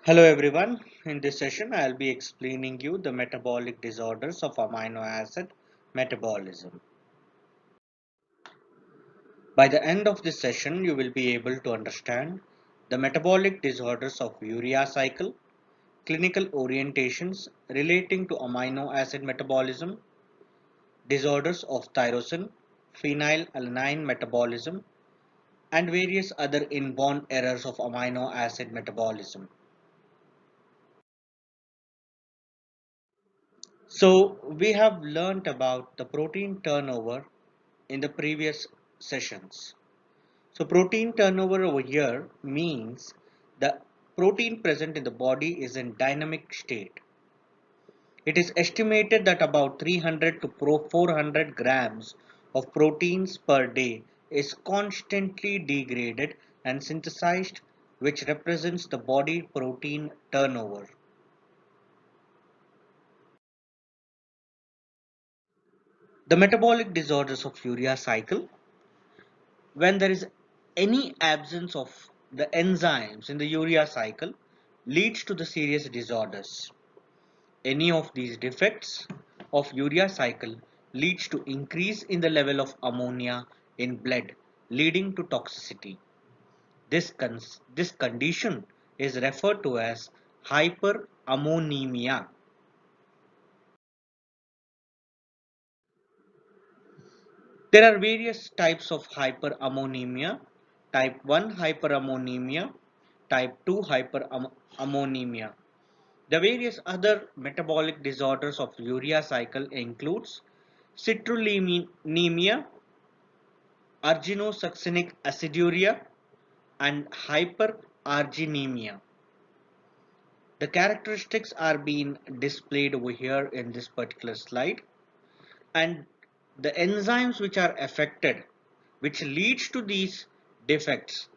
Hello everyone. In this session, I'll be explaining you the metabolic disorders of amino acid metabolism. By the end of this session, you will be able to understand the metabolic disorders of urea cycle, clinical orientations relating to amino acid metabolism, disorders of tyrosine, phenylalanine metabolism, and various other inborn errors of amino acid metabolism. So we have learnt about the protein turnover in the previous sessions. So protein turnover over here means the protein present in the body is in dynamic state. It is estimated that about 300 to 400 grams of proteins per day is constantly degraded and synthesized, which represents the body protein turnover. The metabolic disorders of urea cycle, when there is any absence of the enzymes in the urea cycle, leads to the serious disorders. Any of these defects of urea cycle leads to increase in the level of ammonia in blood, leading to toxicity. This condition is referred to as hyperammonemia. There are various types of hyperammonemia: type 1 hyperammonemia, type 2 hyperammonemia. The various other metabolic disorders of urea cycle includes citrullinemia, arginosuccinic aciduria, and hyperarginemia. The characteristics are being displayed over here in this particular slide, and the enzymes which are affected, which leads to these defects,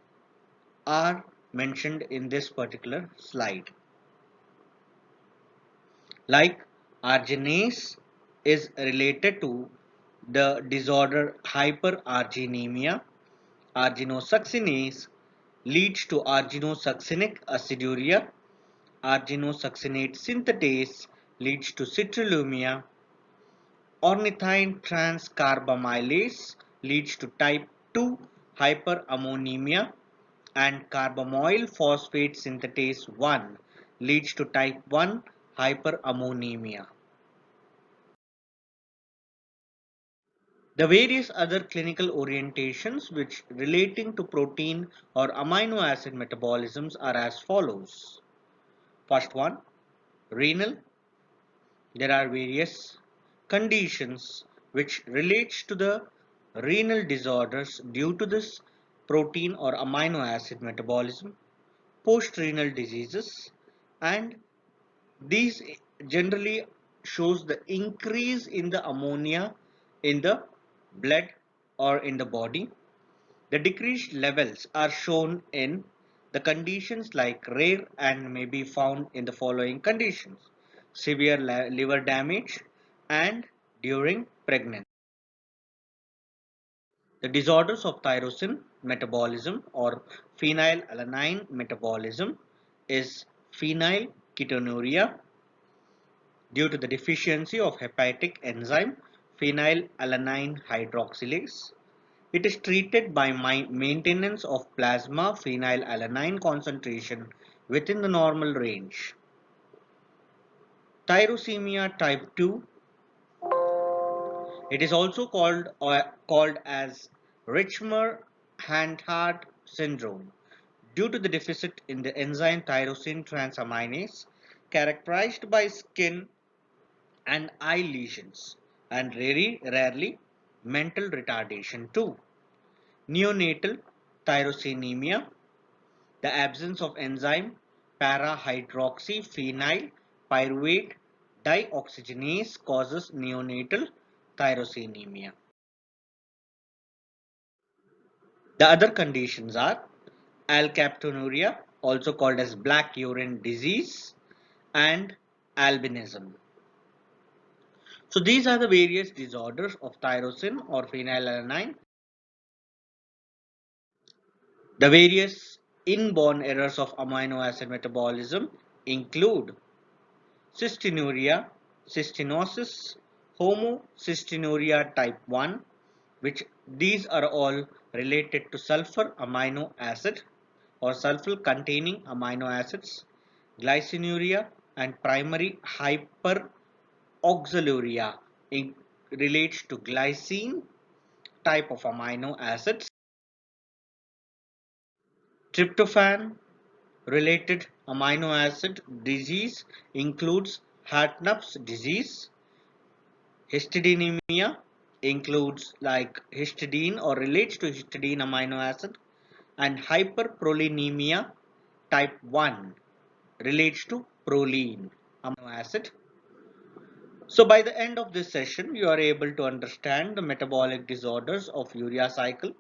are mentioned in this particular slide. Like arginase is related to the disorder hyperarginemia. Arginosuccinase leads to arginosuccinic aciduria. Arginosuccinate synthetase leads to citrullimia. Ornithine transcarbamylase leads to type 2 hyperammonemia, and carbamoyl phosphate synthetase 1 leads to type 1 hyperammonemia. The various other clinical orientations which relating to protein or amino acid metabolisms are as follows. First one, renal. There are various conditions which relates to the renal disorders due to this protein or amino acid metabolism, post-renal diseases, and these generally shows the increase in the ammonia in the blood or in the body. The decreased levels are shown in the conditions like rare and may be found in the following conditions: severe liver damage and during pregnancy. The disorders of tyrosine metabolism or phenylalanine metabolism is phenylketonuria due to the deficiency of hepatic enzyme phenylalanine hydroxylase. It is treated by maintenance of plasma phenylalanine concentration within the normal range. Tyrosemia type 2, it is also called as Richmer-Hanhart syndrome due to the deficit in the enzyme tyrosine transaminase, characterized by skin and eye lesions, and very rarely mental retardation too. Neonatal tyrosinemia, the absence of enzyme para-hydroxyphenyl pyruvate dioxygenase causes neonatal tyrosinemia. The other conditions are alkaptonuria, also called as black urine disease, and albinism. So these are the various disorders of tyrosine or phenylalanine. The various inborn errors of amino acid metabolism include cystinuria, cystinosis, homocystinuria type 1, which these are all related to sulfur amino acid or sulfur containing amino acids, glycinuria, and primary hyperoxaluria relates to glycine type of amino acids. Tryptophan related amino acid disease includes Hartnupp's disease. Histidinemia includes like histidine or relates to histidine amino acid, and hyperprolinemia type 1 relates to proline amino acid. So by the end of this session, you are able to understand the metabolic disorders of urea cycle,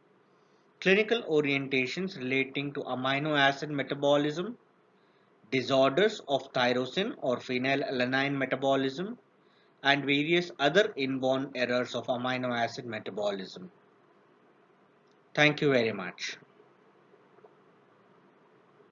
clinical orientations relating to amino acid metabolism, disorders of tyrosine or phenylalanine metabolism, and various other inborn errors of amino acid metabolism. Thank you very much.